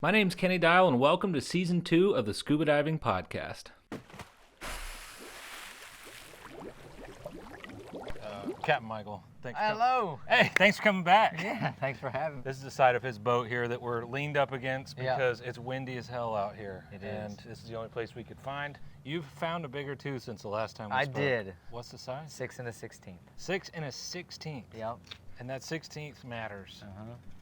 My name's Kenny Dial, and welcome to Season 2 of the Scuba Diving Podcast. Captain Michael, thanks. Hello. Hey, thanks for coming back. Yeah, thanks for having me. This is the side of his boat here that we're leaned up against because it's windy as hell out here. It is. And this is the only place we could find. You've found a bigger tooth since the last time we spoke. I did. What's the size? 6 1/16. 6 1/16. Yep. And that 16th matters.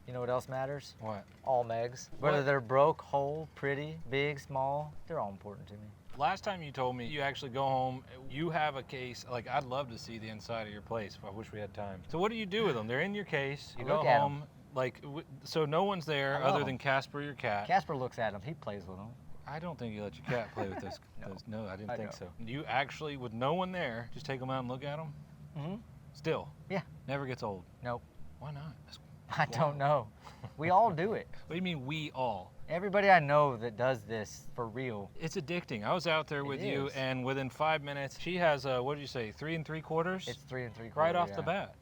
You know what else matters? What? All Megs. Whether they're broke, whole, pretty, big, small, they're all important to me. Last time you told me you actually go home, you have a case, like I'd love to see the inside of your place. I wish we had time. So what do you do with them? They're in your case, you go home, like, so no one's there other than Casper, your cat. Casper looks at them, he plays with them. I don't think you let your cat play with those. No, I didn't think so. You actually, with no one there, just take them out and look at them? Mm-hmm. Still? Yeah. Never gets old? Nope. Why not? I don't know. We all do it. What do you mean we all? Everybody I know that does this for real. It's addicting. I was out there with you, and within 5 minutes, she has a, what did you say, 3 3/4? It's 3 3/4. Right off the bat.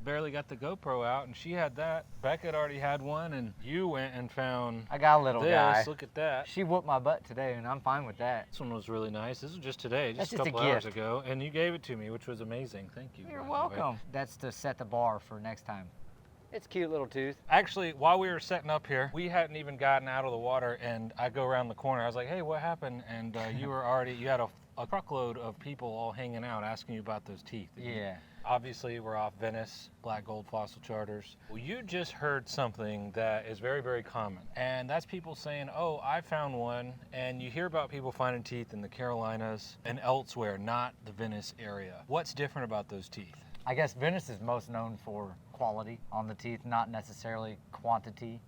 Barely got the GoPro out, and she had that. Becca had already had one, and you went and found I got a little guy. Look at that. She whooped my butt today, and I'm fine with that. This one was really nice. This was just today, just a That's couple just a hours gift. ago, and you gave it to me, which was amazing. Thank you. You're by the way. welcome. That's to set the bar for next time. It's a cute little tooth. Actually, while we were setting up here, we hadn't even gotten out of the water, and I go around the corner. I was like, hey, what happened? And you were already, you had a truckload of people all hanging out asking you about those teeth. Yeah. Obviously, we're off Venice, black gold fossil charters. Well, you just heard something that is very, very common. And that's people saying, oh, I found one. And you hear about people finding teeth in the Carolinas and elsewhere, not the Venice area. What's different about those teeth? I guess Venice is most known for quality on the teeth, not necessarily quantity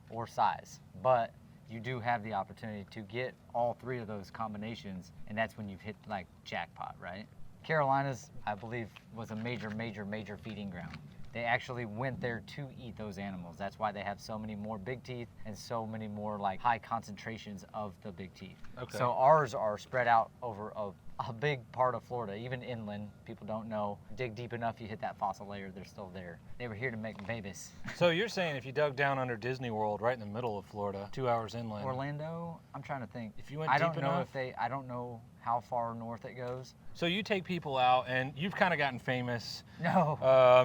or size. But you do have the opportunity to get all three of those combinations, and that's when you've hit like jackpot, right? Carolinas, I believe, was a major feeding ground. They actually went there to eat those animals. That's why they have so many more big teeth and so many more like high concentrations of the big teeth. Okay. So ours are spread out over a big part of Florida, even inland. People don't know. Dig deep enough, you hit that fossil layer, they're still there. They were here to make babies. So you're saying if you dug down under Disney World, right in the middle of Florida, 2 hours inland. Orlando, I'm trying to think. If you went I deep don't know enough? I don't know how far north it goes. So you take people out, and you've kind of gotten famous. No.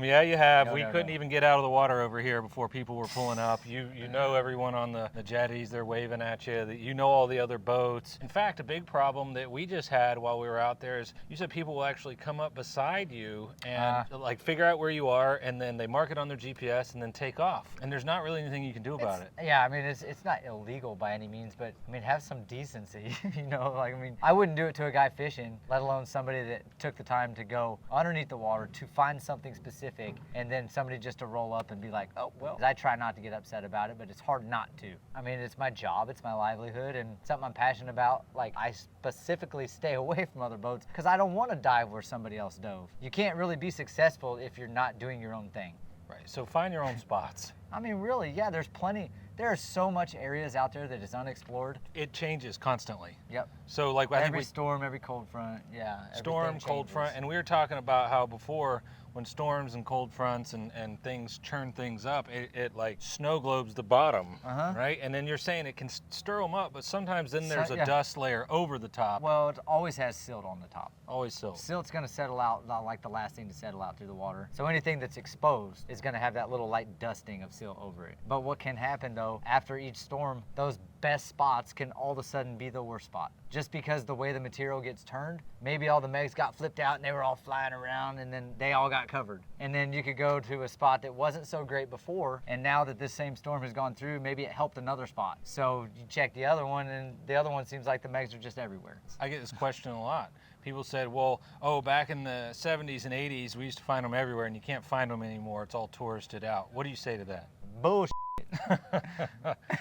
Yeah, you have. No, we no, couldn't no. even get out of the water over here before people were pulling up. You know everyone on the jetties, they're waving at you. You know all the other boats. In fact, a big problem that we just had while we were out there is you said people will actually come up beside you and like figure out where you are, and then they mark it on their GPS and then take off. And there's not really anything you can do about it. Yeah, I mean, it's not illegal by any means, but I mean, have some decency, you know? Like, I mean, I wouldn't do it to a guy fishing, let alone somebody that took the time to go underneath the water to find something specific, and then somebody just to roll up and be like, oh, well. I try not to get upset about it, but it's hard not to. I mean, it's my job, it's my livelihood, and something I'm passionate about. Like, I specifically stay away from other boats because I don't want to dive where somebody else dove. You can't really be successful if you're not doing your own thing. Right, so find your own spots. I mean, really, yeah, there's plenty. There are so much areas out there that is unexplored. It changes constantly. Yep. So like I think Every storm, every cold front, yeah. storm, everything cold changes. front, and we were talking about how before when storms and cold fronts and things churn things up, it like snow globes the bottom, right? And then you're saying it can stir them up, but sometimes then there's a dust layer over the top. Well, it always has silt on the top. Always silt. Silt's gonna settle out, not like the last thing to settle out through the water. So anything that's exposed is gonna have that little light dusting of silt over it. But what can happen though, after each storm, those best spots can all of a sudden be the worst spot. Just because the way the material gets turned, maybe all the Megs got flipped out and they were all flying around and then they all got covered. And then you could go to a spot that wasn't so great before, and now that this same storm has gone through, maybe it helped another spot. So you check the other one and the other one seems like the Megs are just everywhere. I get this question a lot. People said, well, oh, back in the 70s and 80s, we used to find them everywhere and you can't find them anymore. It's all touristed out. What do you say to that? Bullshit.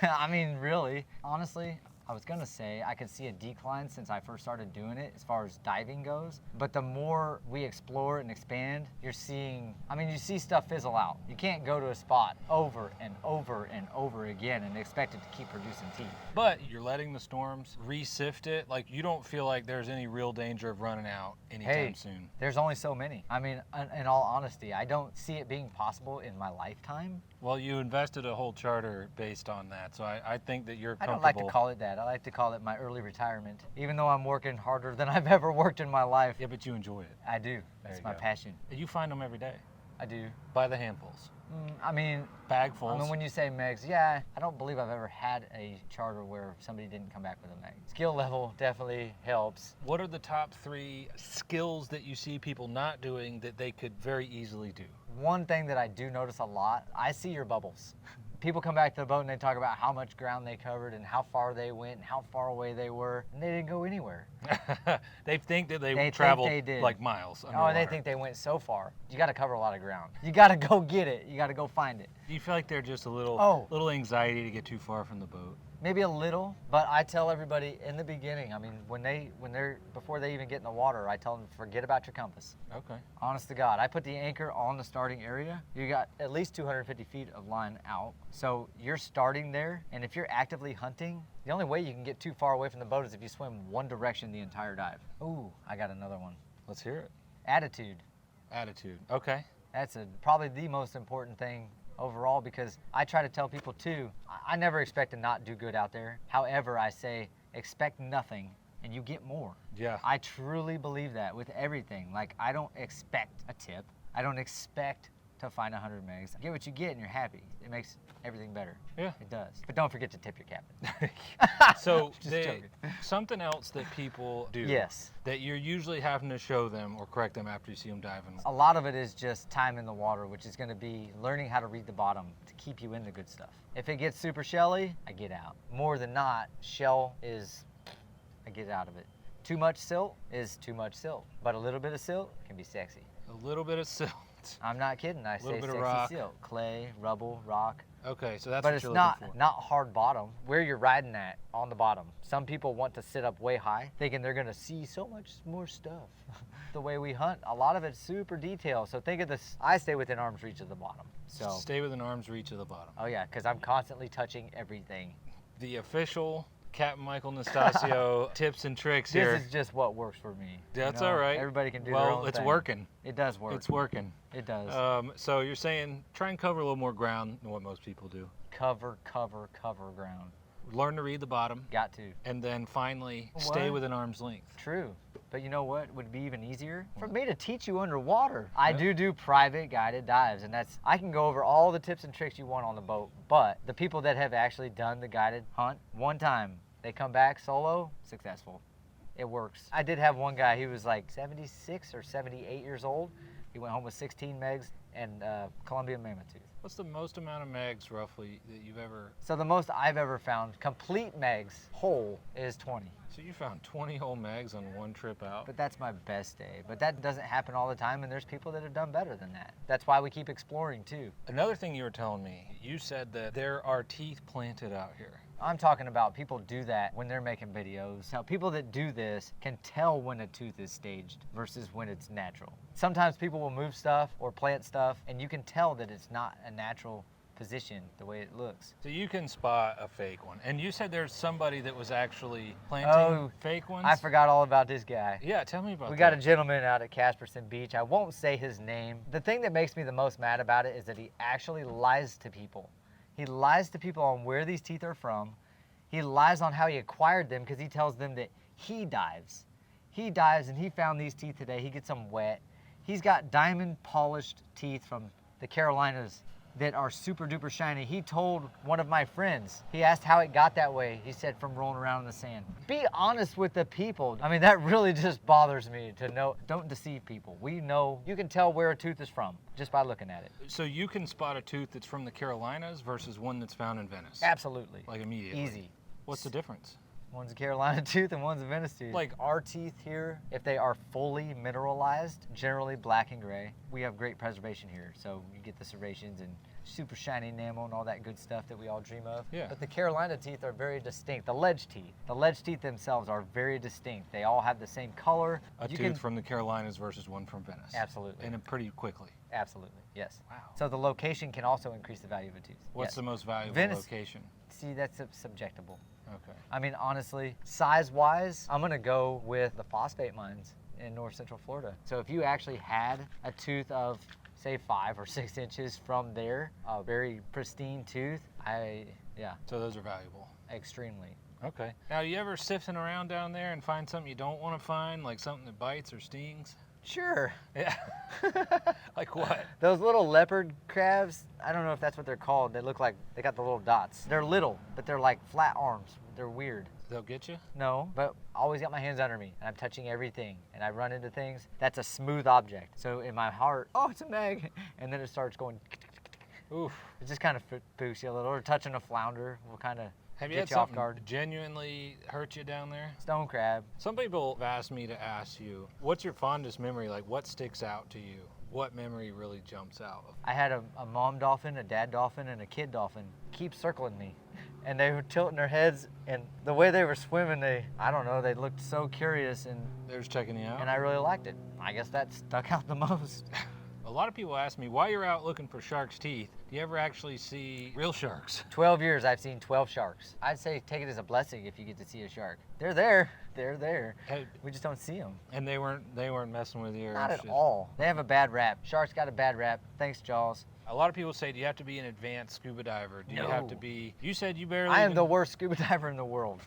I mean, really, honestly, I was gonna say I could see a decline since I first started doing it as far as diving goes, but the more we explore and expand, you're seeing, I mean, you see stuff fizzle out. You can't go to a spot over and over and over again and expect it to keep producing teeth. But you're letting the storms re-sift it. Like, you don't feel like there's any real danger of running out anytime soon. There's only so many. I mean, in all honesty, I don't see it being possible in my lifetime Well, you invested a whole charter based on that, so I think that you're I comfortable. don't like to call it that. I like to call it my early retirement, even though I'm working harder than I've ever worked in my life. Yeah, but you enjoy it. I do. There It's you my go. passion. You find them every day, I do. by the handfuls, I mean, bagfuls. when you say Megs, yeah, I don't believe I've ever had a charter where somebody didn't come back with a Meg. Skill level definitely helps. What are the top 3 skills that you see people not doing that they could very easily do? One thing that I do notice a lot, I see your bubbles. People come back to the boat and they talk about how much ground they covered and how far they went and how far away they were, and they didn't go anywhere. They think that they Think traveled they did. like miles Oh, underwater. they think they went so far. You got to cover a lot of ground. You got to go get it. You got to go find it. Do you feel like they're just a little, Oh. little anxiety to get too far from the boat? Maybe a little, but I tell everybody in the beginning, I mean, before they even get in the water, I tell them, forget about your compass. Okay. Honest to God, I put the anchor on the starting area. You got at least 250 feet of line out. So you're starting there, and if you're actively hunting, the only way you can get too far away from the boat is if you swim one direction the entire dive. Ooh, I got another one. Let's hear it. Attitude. Attitude. Okay. That's probably the most important thing overall, because I try to tell people too, I never expect to not do good out there. However, I say expect nothing and you get more. Yeah. I truly believe that with everything. Like, I don't expect a tip. I don't expect to find 100 megs. Get what you get and you're happy. It makes everything better. Yeah. It does. But don't forget to tip your captain. So Just joking. something else that people do Yes. that you're usually having to show them or correct them after you see them diving. A lot of it is just time in the water, which is going to be learning how to read the bottom to keep you in the good stuff. If it gets super shelly, I get out. More than not, shell is, I get out of it. Too much silt is too much silt, but a little bit of silt can be sexy. A little bit of silt. I'm not kidding. I Little say bit of sexy rock. silt, clay, rubble, rock. Okay, so that's But what it's you're not looking for. not hard bottom. Where you're riding at on the bottom. Some people want to sit up way high, thinking they're gonna see so much more stuff. The way we hunt, a lot of it's super detailed. So think of this. I stay within arm's reach of the bottom. So Stay within arm's reach of the bottom. oh yeah, because I'm constantly touching everything. The official Captain Michael Nastasio tips and tricks here. This is just what works for me. That's you know? all right. Everybody can do well, their own it's thing. working. It does work. It's working. It does. So you're saying try and cover a little more ground than what most people do. Cover ground. Learn to read the bottom, Got to. and then finally stay What? within arm's length. True. But you know what would be even easier? For me to teach you underwater. I do private guided dives, and I can go over all the tips and tricks you want on the boat, but the people that have actually done the guided hunt, one time, they come back solo, successful. It works. I did have one guy, he was like 76 or 78 years old. He went home with 16 megs and Colombian mammoth tooth. What's the most amount of megs roughly that you've ever? So the most I've ever found, complete megs, whole, is 20. So you found 20 whole megs on one trip out? But that's my best day. But that doesn't happen all the time, and there's people that have done better than that. That's why we keep exploring too. Another thing you were telling me, you said that there are teeth planted out here. I'm talking about people do that when they're making videos. Now, people that do this can tell when a tooth is staged versus when it's natural. Sometimes people will move stuff or plant stuff, and you can tell that it's not a natural position the way it looks. So you can spot a fake one. And you said there's somebody that was actually planting fake ones? I forgot all about this guy. Yeah, tell me about that. We got a gentleman out at Casperson Beach. I won't say his name. The thing that makes me the most mad about it is that he actually lies to people. He lies to people on where these teeth are from. He lies on how he acquired them because he tells them that he dives. He dives and he found these teeth today. He gets them wet. He's got diamond polished teeth from the Carolinas that are super duper shiny. He told one of my friends, he asked how it got that way. He said from rolling around in the sand. Be honest with the people. I mean, that really just bothers me to know. Don't deceive people. We know, you can tell where a tooth is from just by looking at it. So you can spot a tooth that's from the Carolinas versus one that's found in Venice? Absolutely. Like immediately? Easy. What's the difference? One's a Carolina tooth and one's a Venice tooth. Like our teeth here, if they are fully mineralized, generally black and gray, we have great preservation here. So you get the serrations and super shiny enamel and all that good stuff that we all dream of. Yeah. But the Carolina teeth are very distinct. The ledge teeth themselves are very distinct. They all have the same color. A tooth from the Carolinas versus one from Venice. Absolutely. And pretty quickly. Absolutely, yes. Wow. So the location can also increase the value of a tooth. What's Yes. the most valuable Venice- location? See, that's subjectable. Okay. I mean, honestly, size-wise, I'm gonna go with the phosphate mines in north central Florida. So if you actually had a tooth of say 5 or 6 inches from there, a very pristine tooth, yeah, So those are valuable. extremely. Okay. Now, you ever sifting around down there and find something you don't want to find, like something that bites or stings? Sure. Yeah. Like what? Those little leopard crabs, I don't know if that's what they're called. They look like they got the little dots. They're little, but they're like flat arms. They're weird. They'll get you? No, but I always got my hands under me and I'm touching everything and I run into things. That's a smooth object. So in my heart, oh, it's a Meg. And then it starts going, Oof. it just kind of spooks you a little. Or touching a flounder will kind of Have you get had you off something guard. genuinely hurt you down there? Stone crab. Some people have asked me to ask you, what's your fondest memory? Like, what sticks out to you? What memory really jumps out? I had a mom dolphin, a dad dolphin, and a kid dolphin keep circling me. And they were tilting their heads, and the way they were swimming, I don't know, they looked so curious, and They're just checking you out? I really liked it. I guess that stuck out the most. A lot of people ask me, while you're out looking for shark's teeth, do you ever actually see real sharks? 12 years, I've seen 12 sharks. I'd say take it as a blessing if you get to see a shark. They're there. They're there. Hey, We just don't see them. and they weren't messing with you? or Not it's at just- all. They have a bad rap. Sharks got a bad rap. Thanks, Jaws. A lot of people say, do you have to be an advanced scuba diver? Do you have to No. be, you said you barely I am even- the worst scuba diver in the world.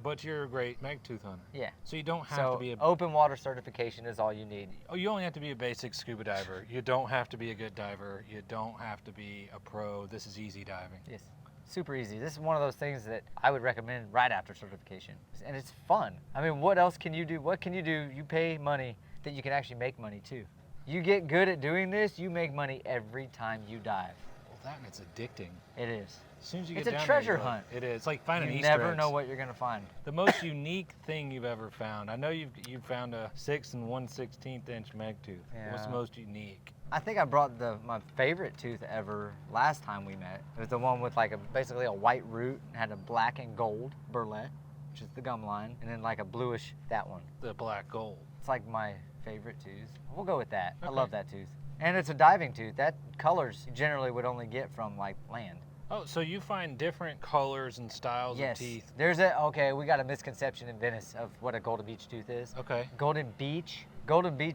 but you're a great meg tooth hunter. Yeah. So you don't have So to be a, open water certification is all you need. oh, you only have to be a basic scuba diver. You don't have to be a good diver. You don't have to be a pro. This is easy diving. Yes. Super easy. This is one of those things that I would recommend right after certification. And it's fun. I mean, what else can you do? What can you do? You pay money that you can actually make money too. You get good at doing this, you make money every time you dive. Well, that it's addicting. It is. As soon as you It's get a down treasure there, you're hunt. like, it is. It's like finding You Easter never eggs. know what you're gonna find. The most unique thing you've ever found. I know you've found a 6 1/16 inch meg tooth. What's the Yeah. most unique? I think I brought my favorite tooth ever last time we met. It was the one with like basically a white root and had a black and gold burlette, which is the gum line, and then like a bluish, that one. The black gold. It's like my favorite tooth. We'll go with that. I Okay. love that tooth. And it's a diving tooth. That colors you generally would only get from like land. Oh, so you find different colors and styles Yes. of teeth. Okay, we got a misconception in Venice of what a Golden Beach tooth is. Okay. Golden Beach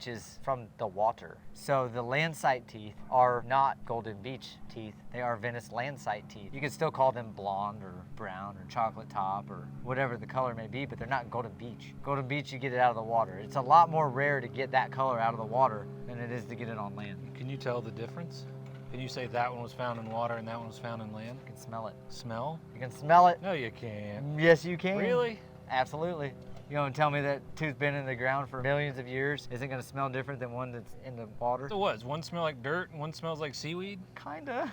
is from the water. So the landsite teeth are not Golden Beach teeth. They are Venice landsite teeth. You can still call them blonde or brown or chocolate top or whatever the color may be, but they're not Golden Beach. Golden Beach, you get it out of the water. It's a lot more rare to get that color out of the water than it is to get it on land. Can you tell the difference? Can you say that one was found in water and that one was found in land? You can smell it. Smell? You can smell it. No, you can't. Yes, you can. Really? Absolutely. You don't tell me that tooth been in the ground for millions of years isn't going to smell different than one that's in the water? So what? Does one smell like dirt and one smells like seaweed? Kinda.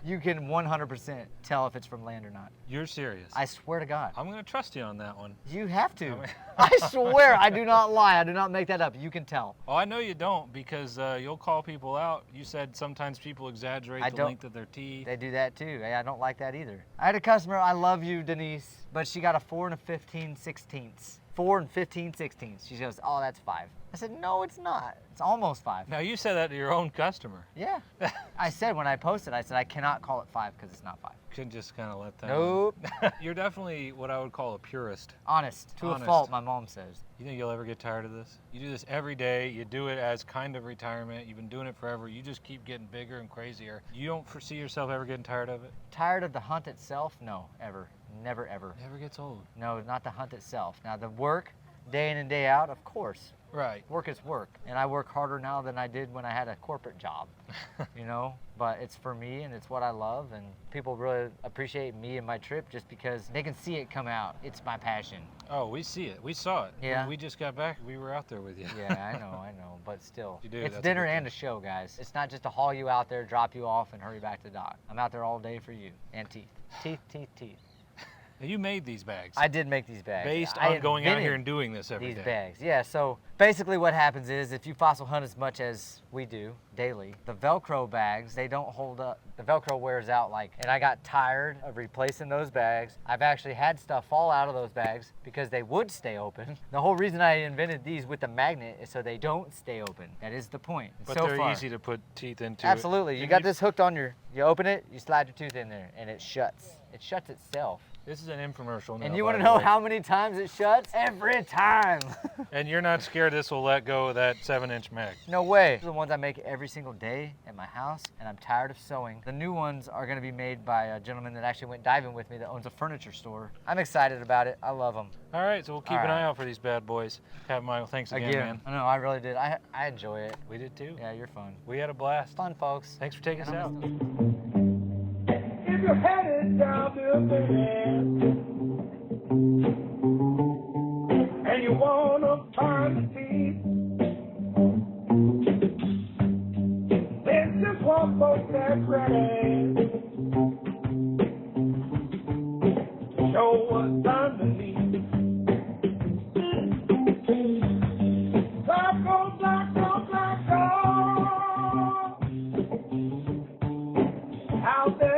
You can 100% tell if it's from land or not. You're serious? I swear to God. I'm gonna trust you on that one. You have to. I mean- I swear, I do not lie. I do not make that up. You can tell. Oh, I know you don't because you'll call people out. You said sometimes people exaggerate I the don't- length of their teeth. They do that too. I don't like that either. I had a customer, I love you, Denise, but she got a 4 15/16. 4 15/16. She goes, oh, that's 5. I said, no, it's not. It's almost 5. Now you said that to your own customer. Yeah. I said when I posted, I said I cannot call it 5 because it's not 5. Couldn't just kind of let that. Nope. You're definitely what I would call a purist. Honest. To Honest. a fault, my mom says. You think you'll ever get tired of this? You do this every day. You do it as kind of retirement. You've been doing it forever. You just keep getting bigger and crazier. You don't foresee yourself ever getting tired of it? Tired of the hunt itself? No, ever. Never, ever. Never gets old. No, not the hunt itself. Now, the work, day in and day out, of course. Right. Work is work. And I work harder now than I did when I had a corporate job, you know? But it's for me and it's what I love. And people really appreciate me and my trip just because they can see it come out. It's my passion. Oh, we see it. We saw it. Yeah. When we just got back. We were out there with you. Yeah, I know. But still, You do, it's that's a dinner good and a show, guys. It's not just to haul you out there, drop you off, and hurry back to the dock. I'm out there all day for you. And teeth. Teeth. Now, you made these bags. I did make these bags. Based I on going out invented here and doing this every day. these bags. Yeah, so basically what happens is if you fossil hunt as much as we do daily, the Velcro bags, they don't hold up. The Velcro wears out and I got tired of replacing those bags. I've actually had stuff fall out of those bags because they would stay open. The whole reason I invented these with the magnet is so they don't stay open. That is the point. But so they're far, easy to put teeth into. absolutely. You And got this hooked on you open it, you slide your tooth in there and it shuts. It shuts itself. This is an infomercial now, And you by want to the know way. how many times it shuts? Every time. And you're not scared this will let go of that 7-inch Meg? No way. These are the ones I make every single day at my house, and I'm tired of sewing. The new ones are going to be made by a gentleman that actually went diving with me that owns a furniture store. I'm excited about it. I love them. All right, so we'll keep All an right. eye out for these bad boys. Captain Michael, thanks again, man. I know, I really did. I enjoy it. We did too. Yeah, you're fun. We had a blast. Fun, folks. Thanks for taking us out. If you're headed down to Venice and you wanna find the teeth, there's just one boat that's ready to show what's underneath. Blacko, blacko, blacko, out there.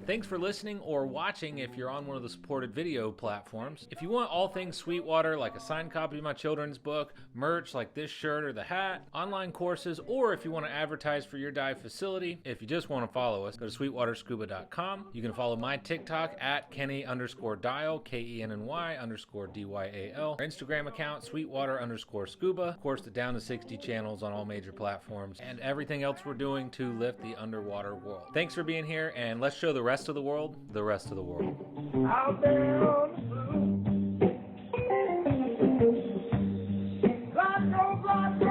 Thanks for listening or watching if you're on one of the supported video platforms. If you want all things Sweetwater, like a signed copy of my children's book, merch like this shirt or the hat, online courses, or if you want to advertise for your dive facility, if you just want to follow us, go to sweetwaterscuba.com. You can follow my TikTok at Kenny_Dial, KENNY_DYAL. Our Instagram account, Sweetwater_scuba. Of course, the Down to 60 channels on all major platforms, and everything else we're doing to lift the underwater world. Thanks for being here, and let's show the rest of the world the rest of the world. Out there on the blue, blacko, blacko.